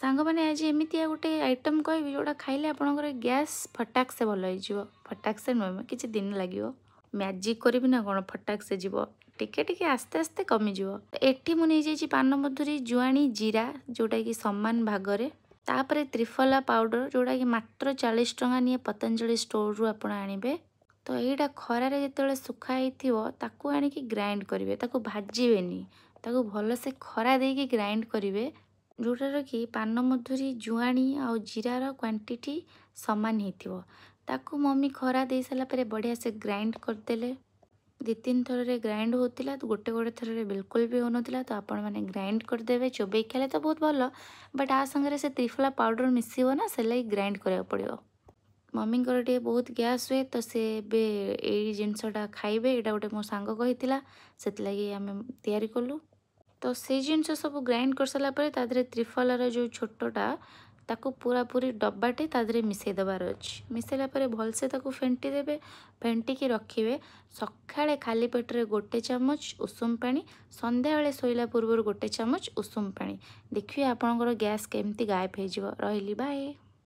सांग मैंने आज एमती गोटे आइटम कहबी जोटा खाइले आपंकर गैस फटाक से भल हो फटाक से नुह कि दिन लगे मैजिक करी ना कौन फटाक से जीव टिके टिके आस्ते आस्ते कमिज एठी मुझे पान मधुरी जुआणी जीरा जोटा कि समान भागरे तापर त्रिफला पाउडर जोटा कि मात्र 40 टंका निए पतंजलि स्टोर रु आपण आनिबे। तो यहाँ खरारे जो सुखाई ताकू आनिकी ग्राइंड करेंगे ताकू भाजबेनी ताकू भल से खरा देकी ग्राइंड करेंगे जोटार कि पान मधुरी जुआणी आ जीरार क्वांटिटी सामान हो ताकू मम्मी खरा दे सारापर बढ़िया से ग्राइंड करदेले। 2-3 थर ग्राइंड होता तो गोटे गोटे थर बिल्कुल भी होना तो आपण मैंने ग्राइंड करदे चोबई खाले तो बहुत भल बट आ संगे से त्रिफला पाउडर मिसो ना से लगे ग्राइंड करा पड़ो। मम्मी टे बहुत गैस हुए तो सी ए जिनसटा खाइबे यहाँ गोटे मो सांग कही से आम तैयारी कलु। तो से जिनस सब ग्राइंड कर सारापर तादे त्रिफलार जो छोटा ताकू पूरा पूरी डब्बाटे तादे मिसई देवार अच्छी मिसैला भलसे ताकू फेंटी देवे फेंटिकी रखिए सकाଳେ खाली पेटरे गोटे चामच उषुम पानी संध्या बेले शोला पूर्व गोटे चामच उषुम पानी देखिए आपणकर गैस केमती गायब हो रही। बाय।